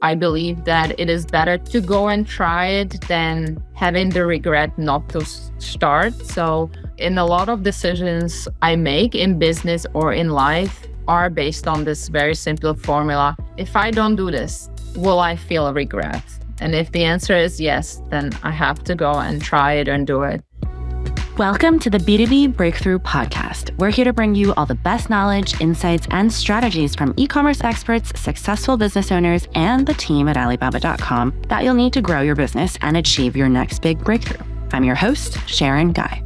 I believe that it is better to go and try it than having the regret not to start. So in a lot of decisions I make in business or in life are based on this very simple formula. If I don't do this, will I feel regret? And if the answer is yes, then I have to go and try it and do it. Welcome to the B2B Breakthrough podcast. We're here to bring you all the best knowledge, insights, and strategies from e-commerce experts, successful business owners, and the team at Alibaba.com that you'll need to grow your business and achieve your next big breakthrough. I'm your host, Sharon Gai.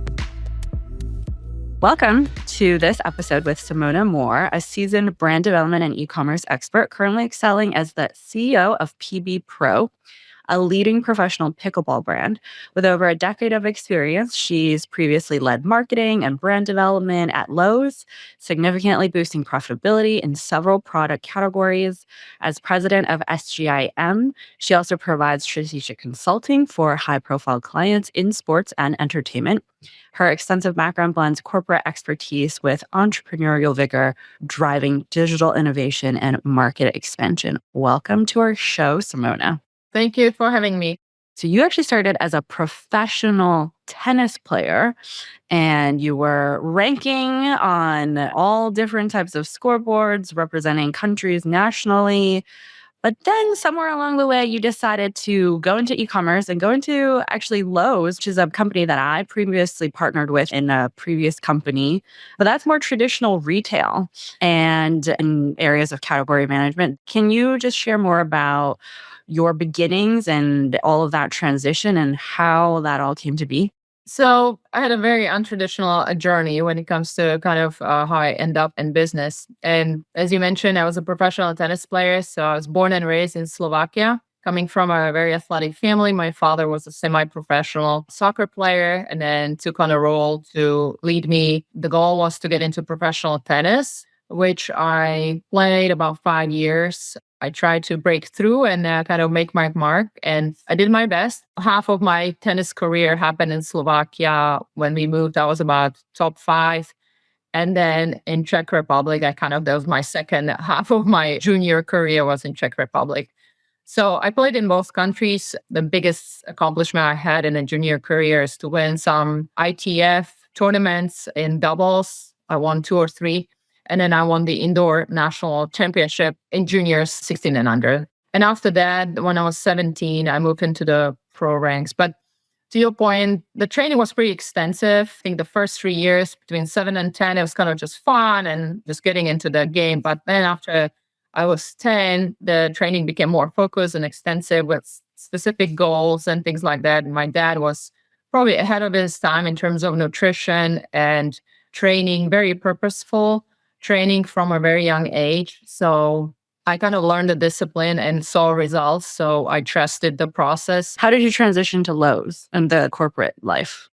Welcome to this episode with Simona Moore, a seasoned brand development and e-commerce expert currently excelling as the CEO of PB Pro, a leading professional pickleball brand. With over a decade of experience, she's previously led marketing and brand development at Lowe's, significantly boosting profitability in several product categories. As president of SGIM, she also provides strategic consulting for high-profile clients in sports and entertainment. Her extensive background blends corporate expertise with entrepreneurial vigor, driving digital innovation and market expansion. Welcome to our show, Simona. Thank you for having me. So you actually started as a professional tennis player and you were ranking on all different types of scoreboards, representing countries nationally. But then somewhere along the way, you decided to go into e-commerce and go into actually Lowe's, which is a company that I previously partnered with in a previous company. But that's more traditional retail and in areas of category management. Can you just share more about your beginnings and all of that transition and how that all came to be? So I had a very untraditional journey when it comes to kind of how I end up in business. And as you mentioned, I was a professional tennis player. So I was born and raised in Slovakia, coming from a very athletic family. My father was a semi-professional soccer player and then took on a role to lead me. The goal was to get into professional tennis, which I played about 5 years. I tried to break through and kind of make my mark, and I did my best. Half of my tennis career happened in Slovakia. When we moved, I was about top 5. And then in Czech Republic, that was my second half of my junior career was in Czech Republic. So I played in both countries. The biggest accomplishment I had in a junior career is to win some ITF tournaments in doubles. I won 2 or 3. And then I won the indoor national championship in juniors 16 and under. And after that, when I was 17, I moved into the pro ranks. But to your point, the training was pretty extensive. I think the first 3 years, between 7 and 10, it was kind of just fun and just getting into the game. But then after I was 10, the training became more focused and extensive with specific goals and things like that. And my dad was probably ahead of his time in terms of nutrition and training, very purposeful training from a very young age. So I kind of learned the discipline and saw results. So I trusted the process. How did you transition to Lowe's and the corporate life?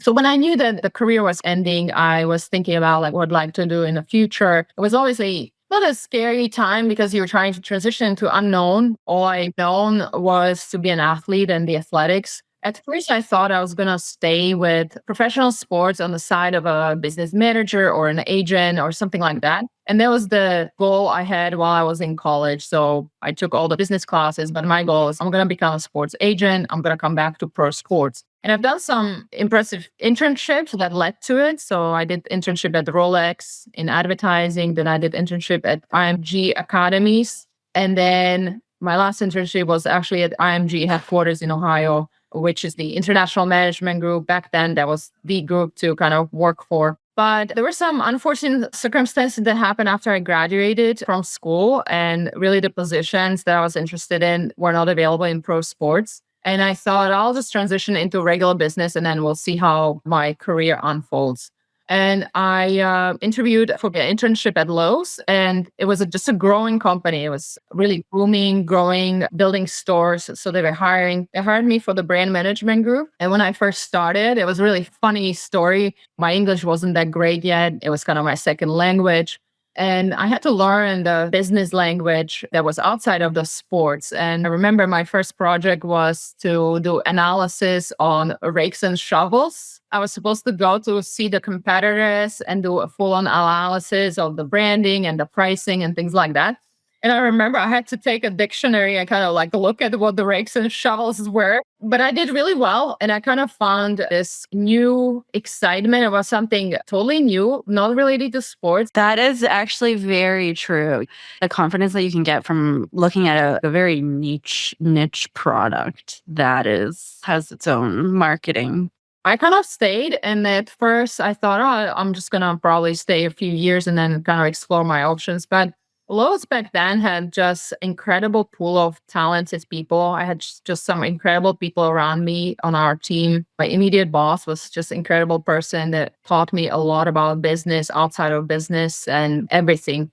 So when I knew that the career was ending, I was thinking about what I'd like to do in the future. It was obviously not a scary time because you were trying to transition to unknown. All I known was to be an athlete and the athletics. At first, I thought I was going to stay with professional sports on the side of a business manager or an agent or something like that. And that was the goal I had while I was in college. So I took all the business classes, but my goal is I'm going to become a sports agent. I'm going to come back to pro sports. And I've done some impressive internships that led to it. So I did internship at Rolex in advertising. Then I did internship at IMG Academies. And then my last internship was actually at IMG headquarters in Ohio, which is the international management group. Back then, that was the group to kind of work for. But there were some unfortunate circumstances that happened after I graduated from school. And really the positions that I was interested in were not available in pro sports. And I thought I'll just transition into regular business and then we'll see how my career unfolds. And I interviewed for the internship at Lowe's, and it was just a growing company. It was really booming, growing, building stores. So they were hiring. They hired me for the brand management group. And when I first started, it was a really funny story. My English wasn't that great yet. It was kind of my second language. And I had to learn the business language that was outside of the sports. And I remember my first project was to do analysis on rakes and shovels. I was supposed to go to see the competitors and do a full-on analysis of the branding and the pricing and things like that. And I remember I had to take a dictionary and kind of like look at what the rakes and shovels were. But I did really well. And I kind of found this new excitement about something totally new, not related to sports. That is actually very true. The confidence that you can get from looking at a very niche product that has its own marketing. I kind of stayed. And at first I thought, oh, I'm just going to probably stay a few years and then kind of explore my options. But Lowe's back then had just incredible pool of talented people. I had just some incredible people around me on our team. My immediate boss was just an incredible person that taught me a lot about business, outside of business and everything.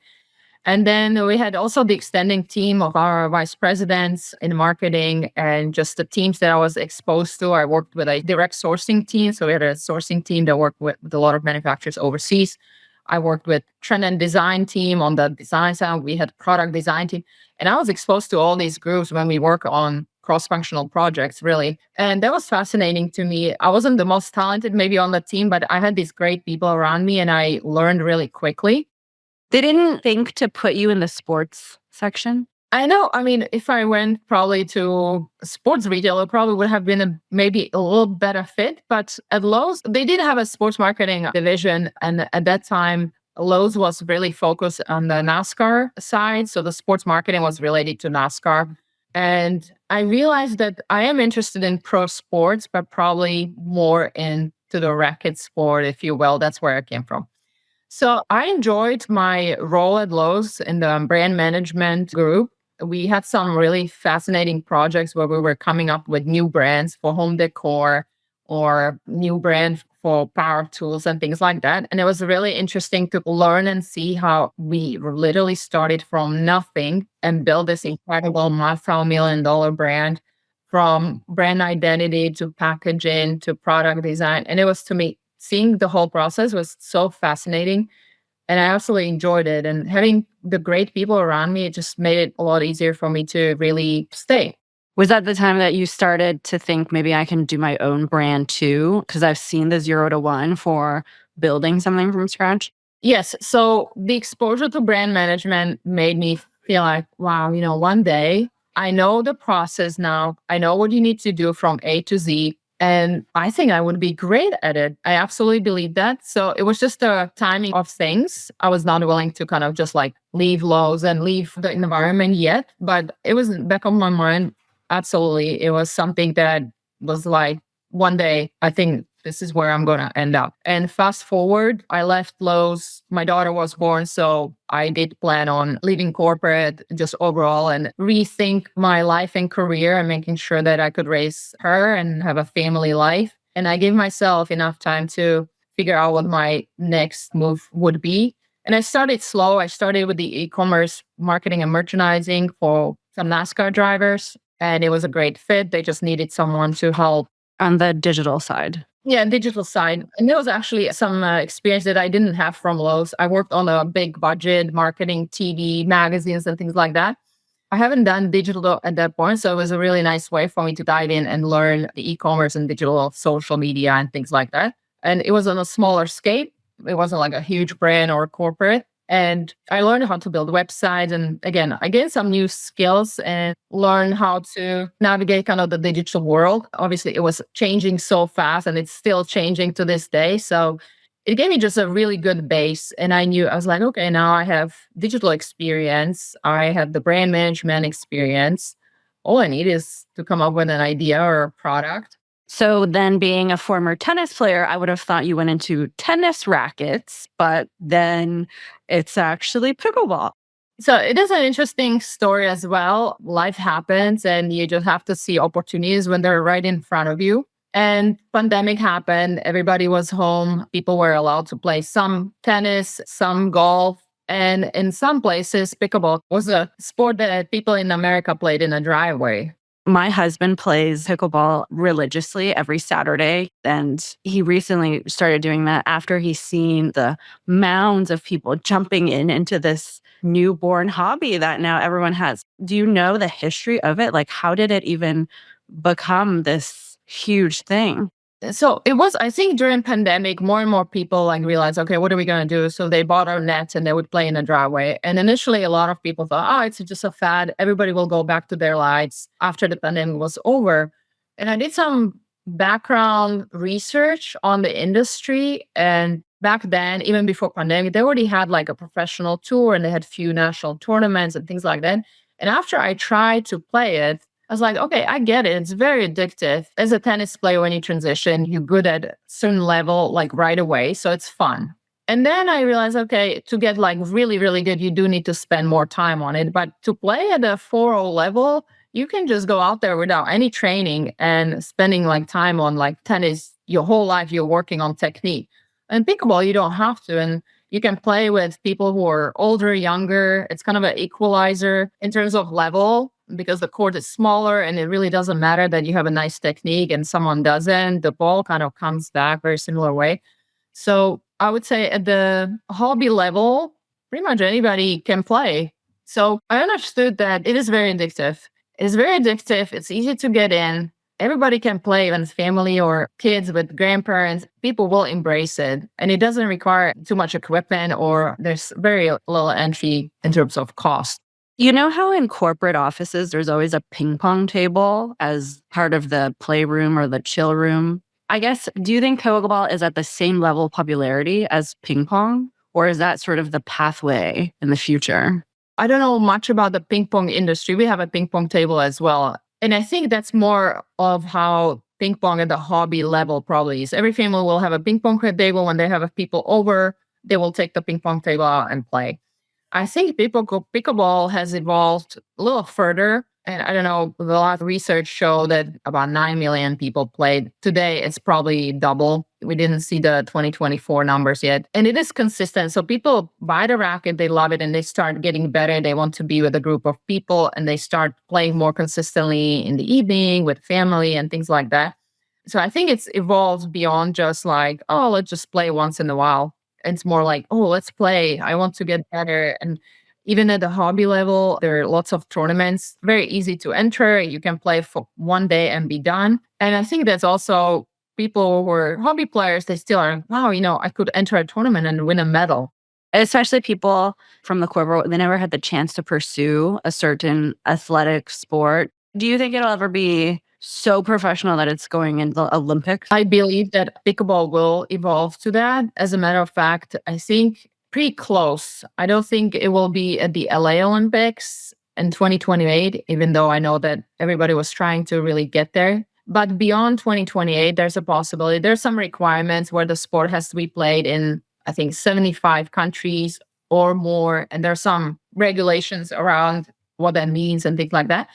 And then we had also the extending team of our vice presidents in marketing and just the teams that I was exposed to. I worked with a direct sourcing team. So we had a sourcing team that worked with a lot of manufacturers overseas. I worked with trend and design team on the design side. We had product design team. And I was exposed to all these groups when we work on cross-functional projects, really. And that was fascinating to me. I wasn't the most talented maybe on the team, but I had these great people around me and I learned really quickly. They didn't think to put you in the sports section? I know. I mean, if I went probably to sports retail, it probably would have been maybe a little better fit. But at Lowe's, they did have a sports marketing division. And at that time, Lowe's was really focused on the NASCAR side. So the sports marketing was related to NASCAR. And I realized that I am interested in pro sports, but probably more into the racket sport, if you will. That's where I came from. So I enjoyed my role at Lowe's in the brand management group. We had some really fascinating projects where we were coming up with new brands for home decor or new brand for power tools and things like that. And it was really interesting to learn and see how we literally started from nothing and built this incredible multi-million dollar brand from brand identity to packaging to product design. And it was to me, seeing the whole process was so fascinating and I absolutely enjoyed it. And having the great people around me, it just made it a lot easier for me to really stay. Was that the time that you started to think maybe I can do my own brand too? Because I've seen the 0 to 1 for building something from scratch. Yes. So the exposure to brand management made me feel like, wow, one day I know the process now. I know what you need to do from A to Z. And I think I would be great at it. I absolutely believe that. So it was just the timing of things. I was not willing to kind of just like leave Lowe's and leave the environment yet, but it was back of my mind. Absolutely. It was something that was like one day, I think this is where I'm going to end up. And fast forward, I left Lowe's. My daughter was born. So I did plan on leaving corporate just overall and rethink my life and career and making sure that I could raise her and have a family life. And I gave myself enough time to figure out what my next move would be. And I started slow. I started with the e-commerce marketing and merchandising for some NASCAR drivers. And it was a great fit. They just needed someone to help On the digital side. yeah, digital side. And there was actually some experience that I didn't have from Lowe's. I worked on a big budget marketing, TV, magazines, and things like that. I haven't done digital at that point. So it was a really nice way for me to dive in and learn the e-commerce and digital social media and things like that. And it was on a smaller scale. It wasn't like a huge brand or corporate. And I learned how to build websites. And again, I gained some new skills and learned how to navigate kind of the digital world. Obviously, it was changing so fast and it's still changing to this day. So it gave me just a really good base. And I was like, okay, now I have digital experience. I have the brand management experience. All I need is to come up with an idea or a product. So then being a former tennis player, I would have thought you went into tennis rackets, but then it's actually pickleball. So it is an interesting story as well. Life happens and you just have to see opportunities when they're right in front of you. And pandemic happened. Everybody was home. People were allowed to play some tennis, some golf. And in some places, pickleball was a sport that people in America played in a driveway. My husband plays pickleball religiously every Saturday, and he recently started doing that after he's seen the mounds of people jumping into this newborn hobby that now everyone has. Do you know the history of it? Like, how did it even become this huge thing? So it was, I think during pandemic, more and more people like realized, okay, what are we going to do? So they bought our nets and they would play in the driveway. And initially, a lot of people thought, oh, it's just a fad. Everybody will go back to their lives after the pandemic was over. And I did some background research on the industry. And back then, even before pandemic, they already had like a professional tour and they had few national tournaments and things like that. And after I tried to play it, I was like, okay, I get it. It's very addictive. As a tennis player, when you transition, you're good at a certain level, like right away. So it's fun. And then I realized, okay, to get like really, really good, you do need to spend more time on it. But to play at a 4.0 level, you can just go out there without any training and spending like time on like tennis your whole life. You're working on technique. And pickleball, you don't have to. And you can play with people who are older, younger. It's kind of an equalizer in terms of level because the court is smaller and it really doesn't matter that you have a nice technique and someone doesn't. The ball kind of comes back very similar way. So I would say at the hobby level, pretty much anybody can play. So I understood that it is very addictive. It is very addictive. It's easy to get in. Everybody can play, even family or kids with grandparents. People will embrace it. And it doesn't require too much equipment or there's very little entry in terms of cost. You know how in corporate offices, there's always a ping pong table as part of the playroom or the chill room? I guess, do you think pickleball is at the same level of popularity as ping pong? Or is that sort of the pathway in the future? I don't know much about the ping pong industry. We have a ping pong table as well. And I think that's more of how ping pong at the hobby level probably is. Every family will have a ping pong table. When they have people over, they will take the ping pong table out and play. I think pickleball has evolved a little further. And I don't know, a lot of research show that about 9 million people played. Today, it's probably double. We didn't see the 2024 numbers yet. And it is consistent. So people buy the racket, they love it, and they start getting better. They want to be with a group of people and they start playing more consistently in the evening with family and things like that. So I think it's evolved beyond just like, oh, let's just play once in a while. It's more like, oh, let's play. I want to get better. And even at the hobby level, there are lots of tournaments, very easy to enter. You can play for one day and be done. And I think that's also people who are hobby players, they still are, wow, I could enter a tournament and win a medal. Especially people from the corporate, they never had the chance to pursue a certain athletic sport. Do you think it'll ever be so professional that it's going into the Olympics? I believe that pickleball will evolve to that. As a matter of fact, I think pretty close. I don't think it will be at the LA Olympics in 2028, even though I know that everybody was trying to really get there. But beyond 2028, there's a possibility. There's some requirements where the sport has to be played in, I think, 75 countries or more. And there's some regulations around what that means and things like that.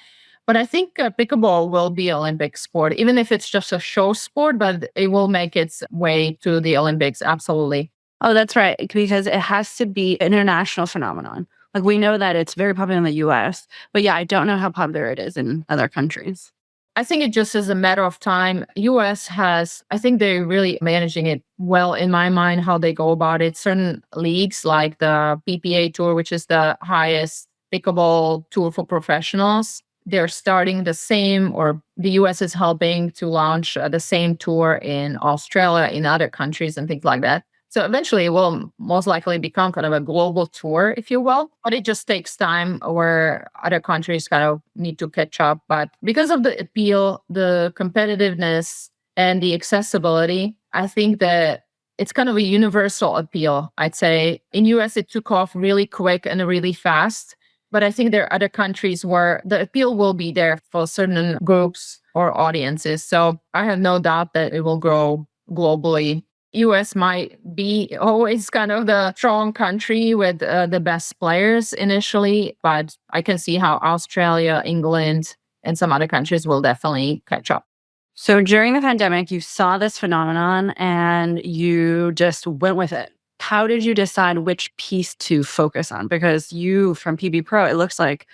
But I think pickleball will be Olympic sport, even if it's just a show sport, but it will make its way to the Olympics. Absolutely. Oh, that's right. Because it has to be an international phenomenon. Like we know that it's very popular in the US, but yeah, I don't know how popular it is in other countries. I think it just is a matter of time. US has, I think they're really managing it well in my mind, how they go about it. Certain leagues like the PPA Tour, which is the highest pickleball tour for professionals, they're starting the same, or the US is helping to launch the same tour in Australia, in other countries, and things like that. So eventually it will most likely become kind of a global tour, if you will, but it just takes time where other countries kind of need to catch up. But because of the appeal, the competitiveness, and the accessibility, I think that it's kind of a universal appeal. I'd say in US, it took off really quick and really fast. But I think there are other countries where the appeal will be there for certain groups or audiences. So I have no doubt that it will grow globally. US might be always kind of the strong country with the best players initially, but I can see how Australia, England, and some other countries will definitely catch up. So during the pandemic, you saw this phenomenon and you just went with it. How did you decide which piece to focus on? Because you, from PB Pro, it looks like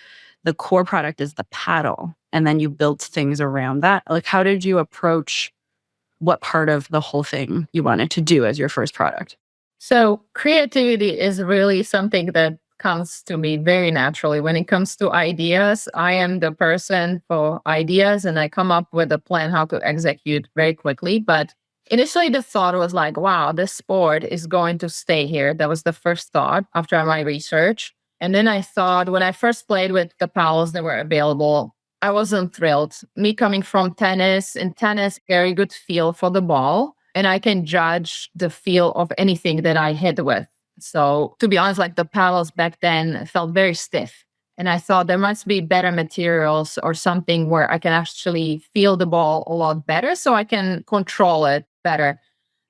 the core product is the paddle, and then you built things around that. Like, how did you approach what part of the whole thing you wanted to do as your first product? So creativity is really something that comes to me very naturally. When it comes to ideas, I am the person for ideas and I come up with a plan how to execute very quickly. But initially, the thought was like, wow, this sport is going to stay here. That was the first thought after my research. And then I thought when I first played with the paddles that were available, I wasn't thrilled. Me coming from tennis, in tennis, very good feel for the ball. And I can judge the feel of anything that I hit with. So to be honest, like the paddles back then felt very stiff. And I thought there must be better materials or something where I can actually feel the ball a lot better so I can control it better.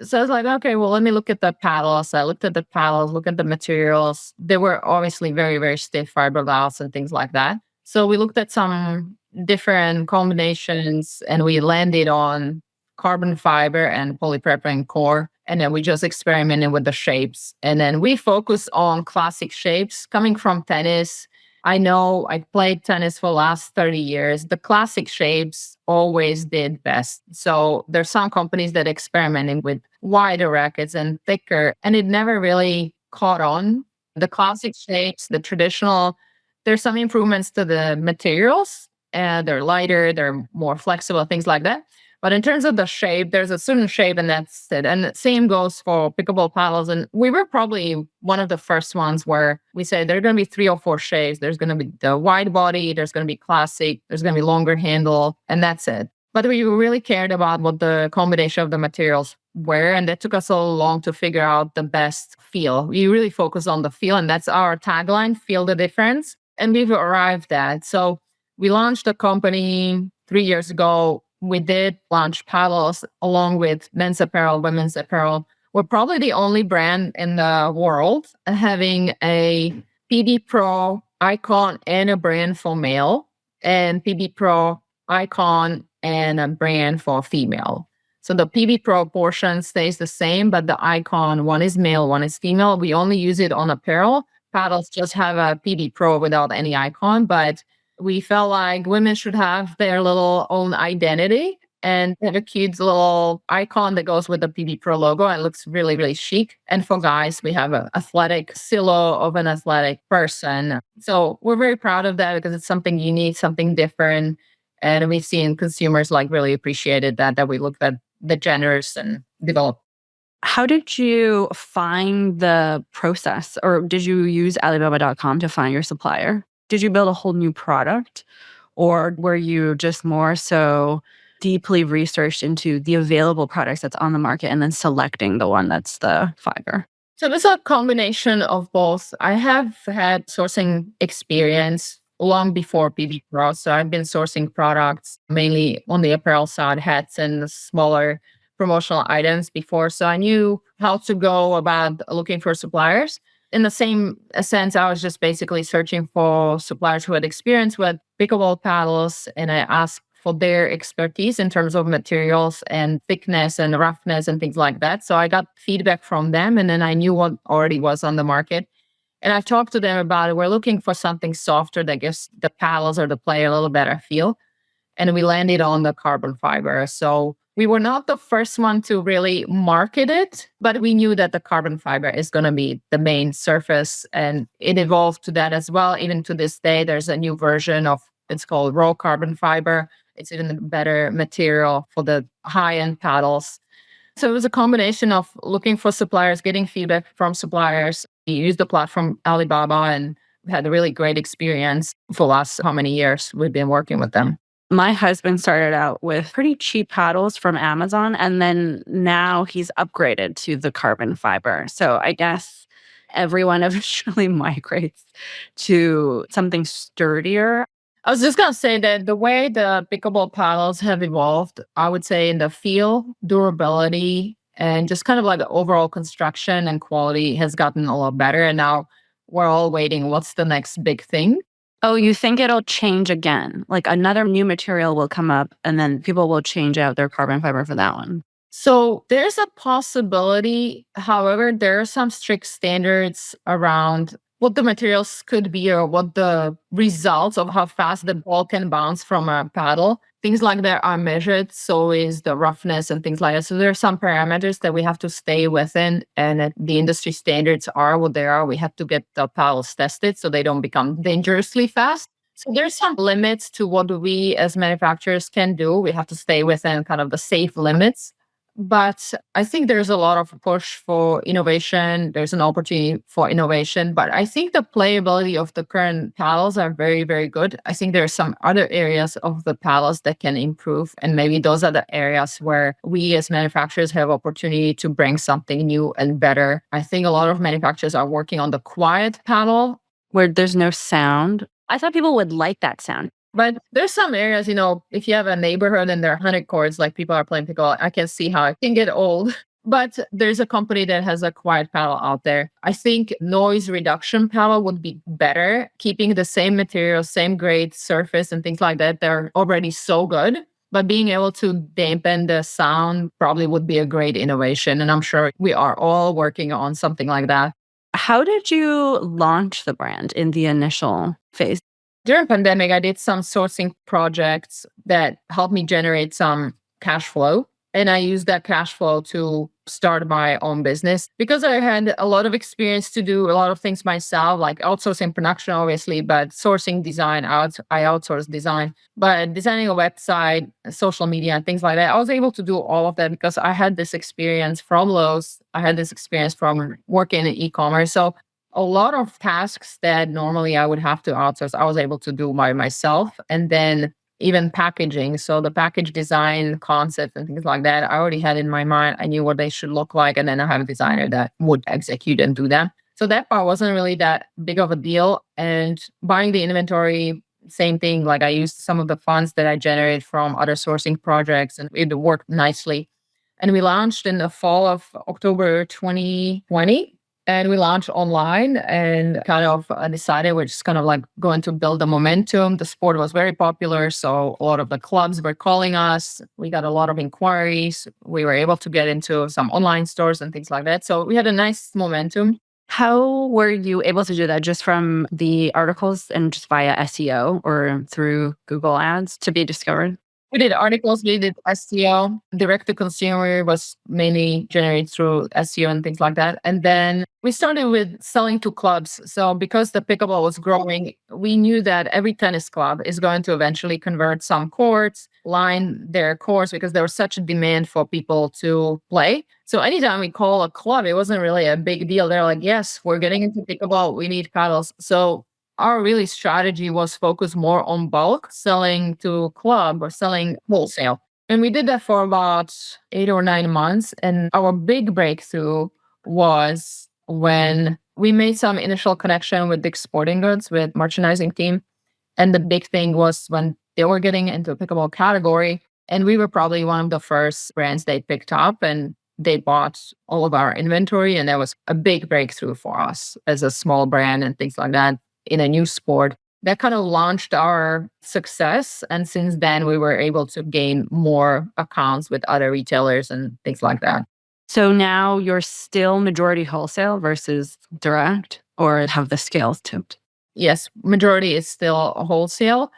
So I was like, okay, well, let me look at the paddles. I looked at the paddles, look at the materials. They were obviously very, very stiff fiberglass and things like that. So we looked at some different combinations and we landed on carbon fiber and polypropylene core. And then we just experimented with the shapes. And then we focus on classic shapes coming from tennis. I know I played tennis for the last 30 years. The classic shapes always did best. So there's some companies that experimenting with wider rackets and thicker, and it never really caught on. The classic shapes, the traditional, there's some improvements to the materials. And they're lighter, they're more flexible, things like that. But in terms of the shape, there's a certain shape and that's it. And the same goes for pickleball paddles. And we were probably one of the first ones where we said there are going to be 3 or 4 shapes. There's going to be the wide body, there's going to be classic, there's going to be longer handle, and that's it. But we really cared about what the combination of the materials were. And that took us so long to figure out the best feel. We really focus on the feel. And that's our tagline, feel the difference. And we've arrived at. So we launched a company 3 years ago. We did launch paddles along with men's apparel, women's apparel. We're probably the only brand in the world having a PB Pro icon and a brand for male, and PB Pro icon and a brand for female. So the PB Pro portion stays the same, but the icon, one is male, one is female. We only use it on apparel. Paddles just have a PB Pro without any icon, but we felt like women should have their little own identity and have a cute little icon that goes with the PB Pro logo and looks really, really chic. And for guys, we have an athletic silhouette of an athletic person. So we're very proud of that because it's something unique, something different. And we've seen consumers like really appreciated that we looked at the genders and developed. How did you find the process, or did you use Alibaba.com to find your supplier? Did you build a whole new product, or were you just more so deeply researched into the available products that's on the market and then selecting the one that's the fiber? So there's a combination of both. I have had sourcing experience long before PB Pro. So I've been sourcing products mainly on the apparel side, hats and smaller promotional items before. So I knew how to go about looking for suppliers. In the same sense, I was just basically searching for suppliers who had experience with pickleball paddles, and I asked for their expertise in terms of materials and thickness and roughness and things like that. So I got feedback from them, and then I knew what already was on the market. And I've talked to them about it. We're looking for something softer that gives the paddles or the play a little better feel. And we landed on the carbon fiber. So we were not the first one to really market it, but we knew that the carbon fiber is going to be the main surface, and it evolved to that as well. Even to this day, there's a new version of it's called raw carbon fiber. It's even a better material for the high-end paddles. So it was a combination of looking for suppliers, getting feedback from suppliers. We used the platform Alibaba and had a really great experience for the last how many years we've been working with them. My husband started out with pretty cheap paddles from Amazon, and then now he's upgraded to the carbon fiber. So I guess everyone eventually migrates to something sturdier. I was just going to say that the way the pickleball paddles have evolved, I would say in the feel, durability, and just kind of like the overall construction and quality has gotten a lot better. And now we're all waiting, what's the next big thing? Oh, you think it'll change again? Like another new material will come up and then people will change out their carbon fiber for that one. So there's a possibility. However, there are some strict standards around what the materials could be or what the results of how fast the ball can bounce from a paddle. things like that are measured. So is the roughness and things like that. So there are some parameters that we have to stay within, and that the industry standards are what they are. We have to get the paddles tested so they don't become dangerously fast. So there's some limits to what we as manufacturers can do. We have to stay within kind of the safe limits. But I think there's a lot of push for innovation. There's an opportunity for innovation. But I think the playability of the current paddles are very, very good. I think there are some other areas of the paddles that can improve. And maybe those are the areas where we as manufacturers have opportunity to bring something new and better. I think a lot of manufacturers are working on the quiet paddle, where there's no sound. I thought people would like that sound. but there's some areas, if you have a neighborhood and there are 100 cords, like people are playing pickle, I can see how it can get old. But there's a company that has a quiet paddle out there. I think noise reduction paddle would be better, keeping the same material, same grade surface and things like that. They're already so good. But being able to dampen the sound probably would be a great innovation. And I'm sure we are all working on something like that. How did you launch the brand in the initial phase? During pandemic, I did some sourcing projects that helped me generate some cash flow. And I used that cash flow to start my own business because I had a lot of experience to do a lot of things myself, like outsourcing production, obviously, but sourcing design, I outsourced design. But designing a website, social media, and things like that, I was able to do all of that because I had this experience from Lowe's. I had this experience from working in e-commerce. So a lot of tasks that normally I would have to outsource, I was able to do by myself. And then even packaging. So the package design concept and things like that, I already had in my mind. I knew what they should look like. And then I have a designer that would execute and do them. So that part wasn't really that big of a deal. And buying the inventory, same thing. Like I used some of the funds that I generated from other sourcing projects and it worked nicely. And we launched in the fall of October 2020. And we launched online and kind of decided we're just kind of like going to build the momentum. The sport was very popular. So a lot of the clubs were calling us. We got a lot of inquiries. We were able to get into some online stores and things like that. So we had a nice momentum. How were you able to do that? Just from the articles and just via SEO or through Google ads to be discovered? We did articles, we did SEO. Direct to consumer was mainly generated through SEO and things like that. And then we started with selling to clubs. So because the pickleball was growing, we knew that every tennis club is going to eventually convert some courts, line their courts because there was such a demand for people to play. So anytime we call a club, it wasn't really a big deal. They're like, yes, we're getting into pickleball. We need paddles. So our really strategy was focused more on bulk selling to club or selling wholesale. And we did that for about 8 or 9 months. And our big breakthrough was when we made some initial connection with Dick's Sporting Goods, with merchandising team. And the big thing was when they were getting into a pickleball category, and we were probably one of the first brands they picked up and they bought all of our inventory. And that was a big breakthrough for us as a small brand and things like that in a new sport. That kind of launched our success. And since then, we were able to gain more accounts with other retailers and things like that. So now you're still majority wholesale versus direct, or have the scales tipped? Yes, majority is still wholesale.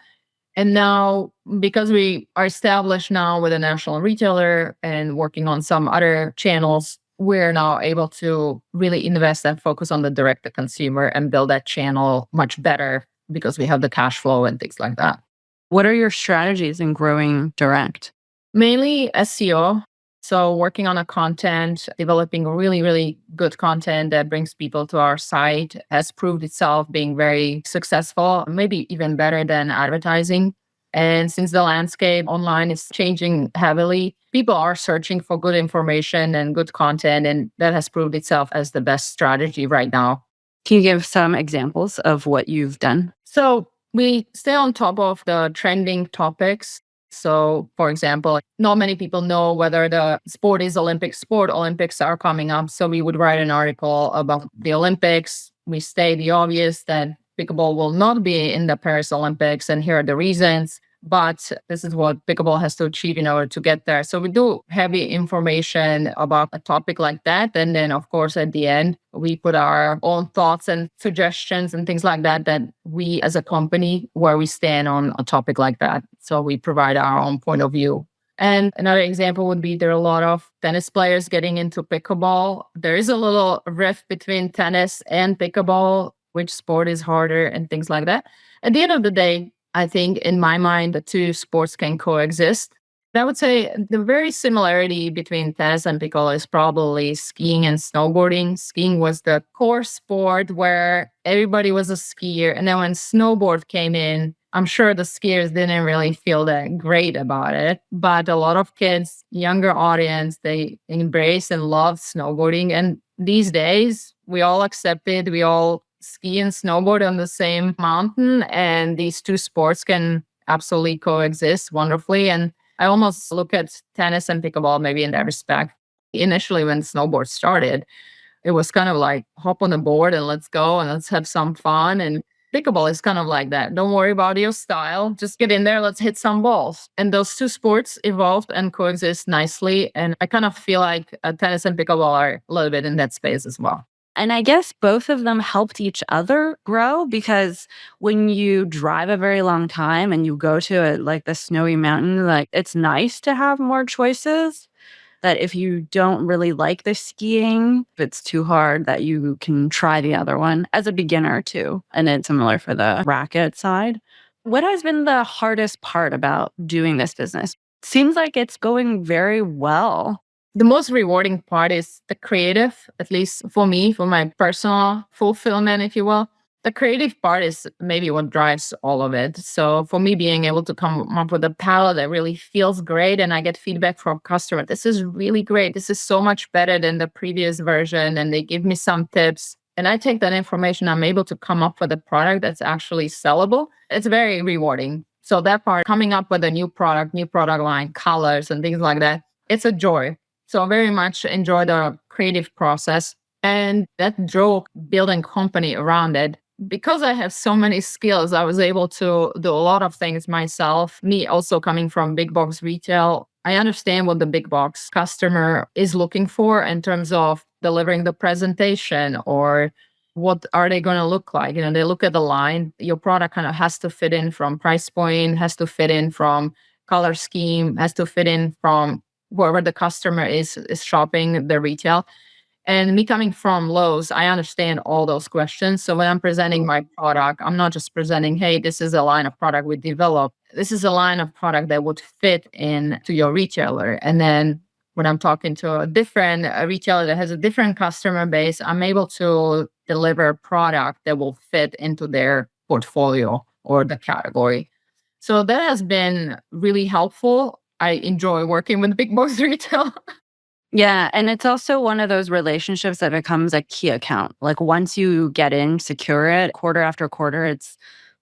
And now, because we are established now with a national retailer and working on some other channels, we're now able to really invest and focus on the direct to consumer and build that channel much better because we have the cash flow and things like that. What are your strategies in growing direct? Mainly SEO. So working on a content, developing really, really good content that brings people to our site has proved itself being very successful, maybe even better than advertising. And since the landscape online is changing heavily, people are searching for good information and good content, and that has proved itself as the best strategy right now. Can you give some examples of what you've done? So we stay on top of the trending topics. So, for example, not many people know whether the sport is Olympic sport. Olympics are coming up. So we would write an article about the Olympics. We state the obvious that pickleball will not be in the Paris Olympics, and here are the reasons. But this is what pickleball has to achieve in order to get there. So we do heavy information about a topic like that. And then, of course, at the end, we put our own thoughts and suggestions and things like that, that we as a company, where we stand on a topic like that. So we provide our own point of view. And another example would be there are a lot of tennis players getting into pickleball. There is a little rift between tennis and pickleball, which sport is harder and things like that. At the end of the day, I think in my mind, the two sports can coexist. I would say the very similarity between tennis and pickle is probably skiing and snowboarding. Skiing was the core sport where everybody was a skier. And then when snowboard came in, I'm sure the skiers didn't really feel that great about it. But a lot of kids, younger audience, they embrace and love snowboarding. And these days, we all accept it. We all ski and snowboard on the same mountain. And these two sports can absolutely coexist wonderfully. And I almost look at tennis and pickleball maybe in that respect. Initially, when snowboard started, it was kind of like hop on the board and let's go and let's have some fun. And pickleball is kind of like that. Don't worry about your style. Just get in there. Let's hit some balls. And those two sports evolved and coexist nicely. And I kind of feel like tennis and pickleball are a little bit in that space as well. And I guess both of them helped each other grow, because when you drive a very long time and you go to like the snowy mountain, like it's nice to have more choices. That if you don't really like the skiing, if it's too hard, that you can try the other one as a beginner too. And it's similar for the racket side. What has been the hardest part about doing this business? Seems like it's going very well. The most rewarding part is the creative, at least for me, for my personal fulfillment, if you will. The creative part is maybe what drives all of it. So for me, being able to come up with a palette that really feels great and I get feedback from customers, this is really great. This is so much better than the previous version. And they give me some tips. And I take that information, I'm able to come up with a product that's actually sellable. It's very rewarding. So that part, coming up with a new product line, colors and things like that, it's a joy. So I very much enjoy the creative process. And that drove building company around it. Because I have so many skills, I was able to do a lot of things myself. Me also coming from big box retail, I understand what the big box customer is looking for in terms of delivering the presentation or what are they going to look like. You know, they look at the line, your product kind of has to fit in from price point, has to fit in from color scheme, has to fit in from wherever the customer is shopping the retail. And me coming from Lowe's, I understand all those questions. So when I'm presenting my product, I'm not just presenting, hey, this is a line of product we developed. This is a line of product that would fit in to your retailer. And then when I'm talking to a different retailer that has a different customer base, I'm able to deliver a product that will fit into their portfolio or the category. So that has been really helpful. I enjoy working with big box retail. Yeah. And it's also one of those relationships that becomes a key account. Like once you get in, secure it, quarter after quarter, it's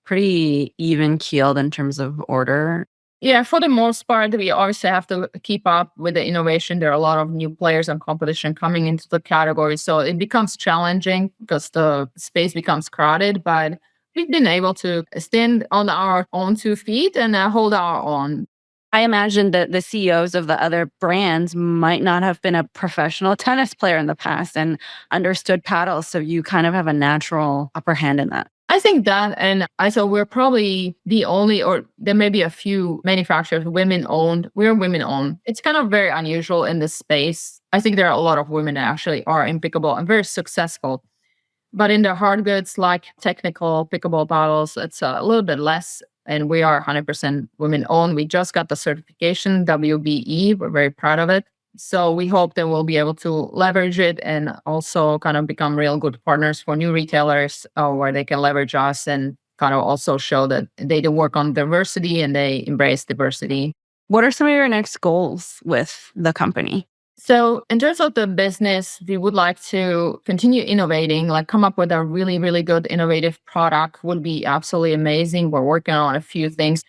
pretty even keeled in terms of order. Yeah, for the most part, we obviously have to keep up with the innovation. There are a lot of new players and competition coming into the category. So it becomes challenging because the space becomes crowded. But we've been able to stand on our own 2 feet and hold our own. I imagine that the CEOs of the other brands might not have been a professional tennis player in the past and understood paddle. So you kind of have a natural upper hand in that. I think that, and I thought we're probably the only, or there may be a few manufacturers, women owned. We're women owned. It's kind of very unusual in this space. I think there are a lot of women that actually are in pickleball and very successful. But in the hard goods, like technical pickleball paddles, it's a little bit less. And we are 100% women owned. We just got the certification, WBE. We're very proud of it. So we hope that we'll be able to leverage it and also kind of become real good partners for new retailers where they can leverage us and kind of also show that they do work on diversity and they embrace diversity. What are some of your next goals with the company? So in terms of the business, we would like to continue innovating, like come up with a really, really good innovative product would be absolutely amazing. We're working on a few things.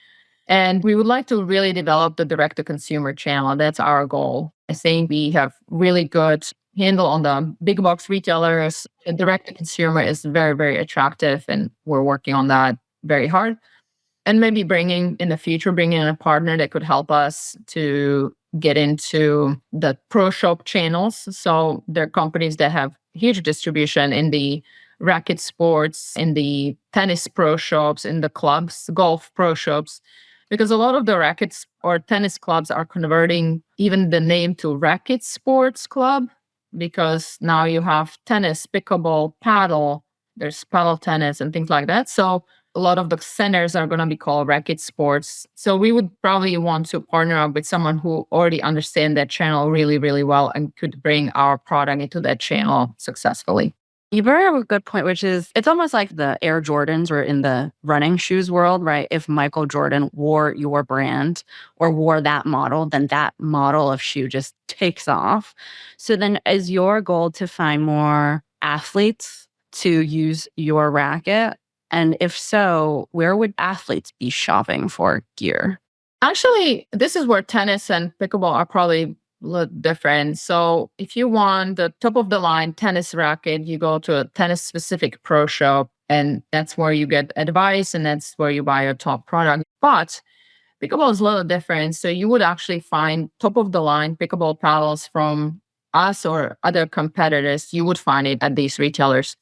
And we would like to really develop the direct-to-consumer channel. That's our goal. I think we have really good handle on the big box retailers. Direct-to-consumer is very, very attractive, and we're working on that very hard. And maybe in the future, bringing in a partner that could help us to get into the pro shop channels. So there are companies that have huge distribution in the racket sports, in the tennis pro shops, in the clubs, golf pro shops, because a lot of the rackets or tennis clubs are converting even the name to racket sports club, because now you have tennis, pickleball, paddle, there's paddle tennis and things like that. So a lot of the centers are going to be called racket sports. So we would probably want to partner up with someone who already understands that channel really, really well and could bring our product into that channel successfully. You bring up a good point, which is it's almost like the Air Jordans or in the running shoes world, right? If Michael Jordan wore your brand or wore that model, then that model of shoe just takes off. So then is your goal to find more athletes to use your racket? And if so, where would athletes be shopping for gear? Actually, this is where tennis and pickleball are probably a little different. So if you want the top of the line tennis racket, you go to a tennis specific pro shop, and that's where you get advice and that's where you buy your top product. But pickleball is a little different. So you would actually find top of the line pickleball paddles from us or other competitors. You would find it at these retailers.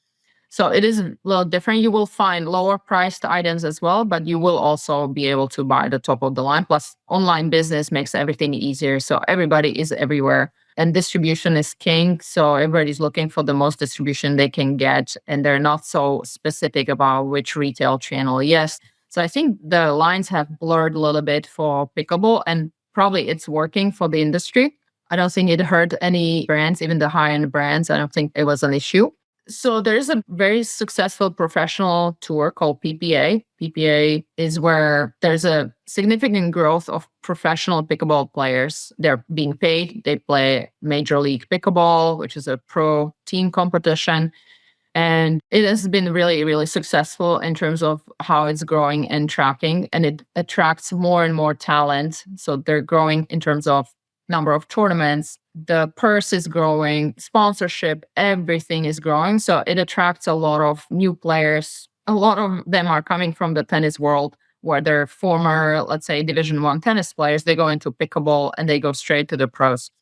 So it is a little different. You will find lower priced items as well, but you will also be able to buy the top of the line. Plus, online business makes everything easier. So everybody is everywhere and distribution is king. So everybody's looking for the most distribution they can get. And they're not so specific about which retail channel. Yes. So I think the lines have blurred a little bit for pickleball, and probably it's working for the industry. I don't think it hurt any brands, even the high end brands. I don't think it was an issue. So there's a very successful professional tour called PPA. PPA is where there's a significant growth of professional pickleball players. They're being paid. They play Major League Pickleball, which is a pro team competition. And it has been really, really successful in terms of how it's growing and tracking. And it attracts more and more talent. So they're growing in terms of number of tournaments, the purse is growing, sponsorship, everything is growing. So it attracts a lot of new players. A lot of them are coming from the tennis world, where they're former, let's say, Division 1 tennis players. They go into pickleball and they go straight to the pros.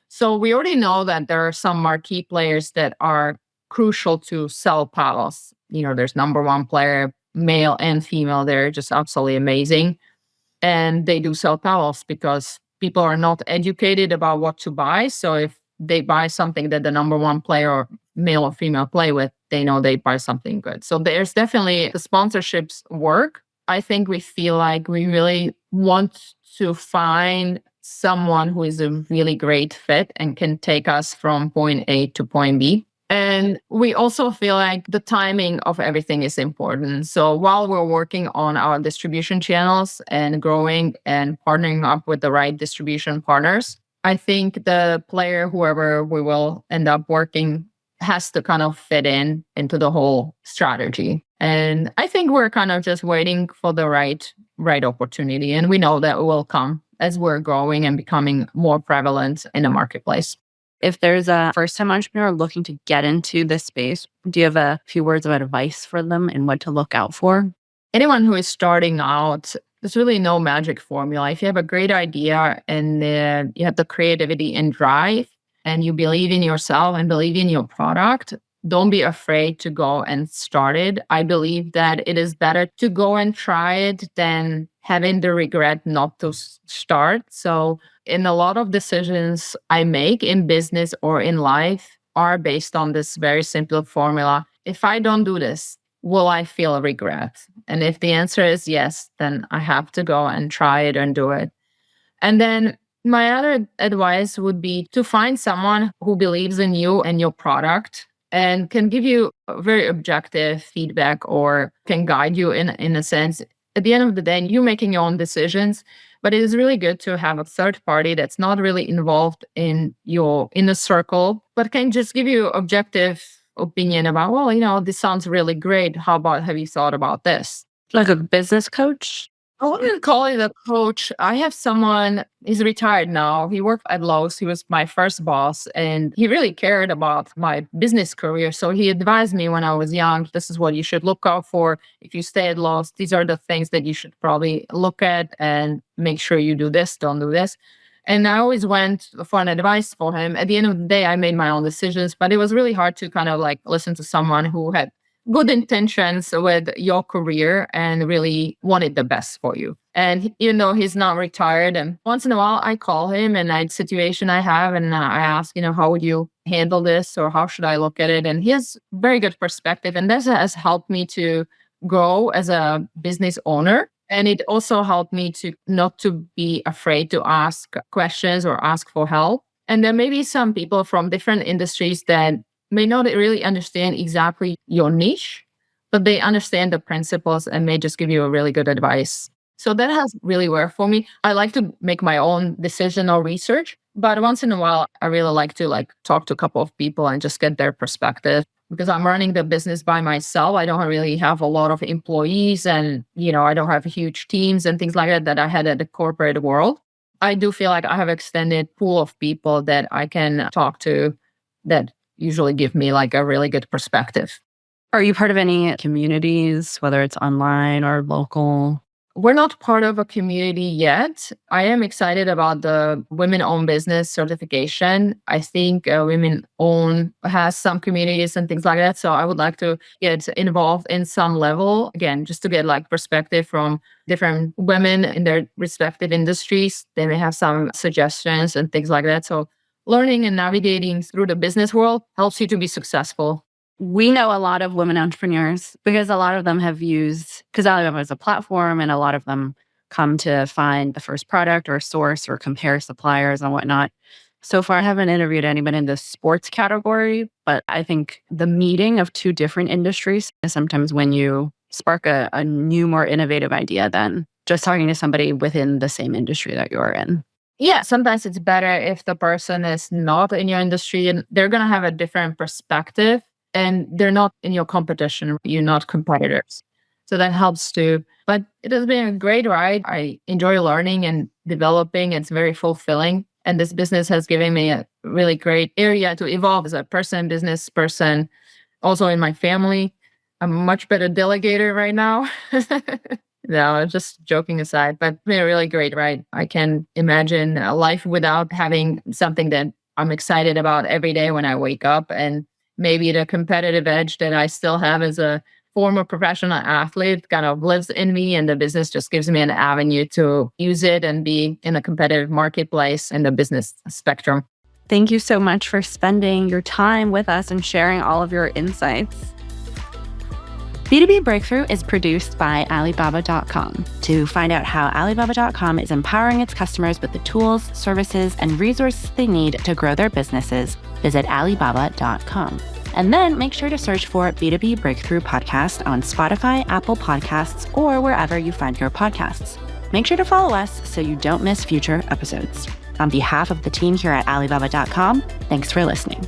So we already know that there are some marquee players that are crucial to sell paddles. There's number one player, male and female. They're just absolutely amazing. And they do sell paddles because people are not educated about what to buy. So if they buy something that the number one player or male or female play with, they know they buy something good. So there's definitely the sponsorships work. I think we feel like we really want to find someone who is a really great fit and can take us from point A to point B. And we also feel like the timing of everything is important. So while we're working on our distribution channels and growing and partnering up with the right distribution partners, I think the player, whoever we will end up working, has to kind of fit into the whole strategy. And I think we're kind of just waiting for the right opportunity. And we know that it will come as we're growing and becoming more prevalent in the marketplace. If there's a first-time entrepreneur looking to get into this space, do you have a few words of advice for them and what to look out for? Anyone who is starting out, there's really no magic formula. If you have a great idea and you have the creativity and drive and you believe in yourself and believe in your product, don't be afraid to go and start it. I believe that it is better to go and try it than having the regret not to start. So in a lot of decisions I make in business or in life are based on this very simple formula. If I don't do this, will I feel regret? And if the answer is yes, then I have to go and try it and do it. And then my other advice would be to find someone who believes in you and your product and can give you a very objective feedback or can guide you in a sense. At the end of the day, you're making your own decisions, but it is really good to have a third party that's not really involved in your inner circle, but can just give you objective opinion about, well, this sounds really great. How about, have you thought about this? Like a business coach? I wouldn't call it a coach. I have someone, he's retired now. He worked at Lowe's. He was my first boss and he really cared about my business career. So he advised me when I was young, this is what you should look out for. If you stay at Lowe's, these are the things that you should probably look at and make sure you do this, don't do this. And I always went for an advice for him. At the end of the day, I made my own decisions, but it was really hard to kind of like listen to someone who had good intentions with your career and really wanted the best for you. And even though he's not retired, and once in a while I call him and I situation I have and I ask, how would you handle this or how should I look at it? And he has very good perspective. And this has helped me to grow as a business owner. And it also helped me to not to be afraid to ask questions or ask for help. And there may be some people from different industries that may not really understand exactly your niche, but they understand the principles and may just give you a really good advice. So that has really worked for me. I like to make my own decision or research, but once in a while, I really like to talk to a couple of people and just get their perspective because I'm running the business by myself. I don't really have a lot of employees and, I don't have huge teams and things like that I had at the corporate world. I do feel like I have extended pool of people that I can talk to that usually give me a really good perspective. Are you part of any communities, whether it's online or local? We're not part of a community yet. I am excited about the women-owned business certification. I think women-owned has some communities and things like that. So I would like to get involved in some level, again, just to get perspective from different women in their respective industries. They may have some suggestions and things like that. So learning and navigating through the business world helps you to be successful. We know a lot of women entrepreneurs because a lot of them have used, because Alibaba is a platform and a lot of them come to find the first product or source or compare suppliers and whatnot. So far, I haven't interviewed anyone in the sports category, but I think the meeting of two different industries is sometimes when you spark a new, more innovative idea than just talking to somebody within the same industry that you're in. Yeah, sometimes it's better if the person is not in your industry and they're going to have a different perspective and they're not in your competition. You're not competitors. So that helps too. But it has been a great ride. I enjoy learning and developing. It's very fulfilling. And this business has given me a really great area to evolve as a person, business person, also in my family. I'm a much better delegator right now. No, just joking aside, but it's been a really great ride. I can imagine a life without having something that I'm excited about every day when I wake up, and maybe the competitive edge that I still have as a former professional athlete kind of lives in me, and the business just gives me an avenue to use it and be in a competitive marketplace in the business spectrum. Thank you so much for spending your time with us and sharing all of your insights. B2B Breakthrough is produced by Alibaba.com. To find out how Alibaba.com is empowering its customers with the tools, services, and resources they need to grow their businesses, visit Alibaba.com. And then make sure to search for B2B Breakthrough Podcast on Spotify, Apple Podcasts, or wherever you find your podcasts. Make sure to follow us so you don't miss future episodes. On behalf of the team here at Alibaba.com, thanks for listening.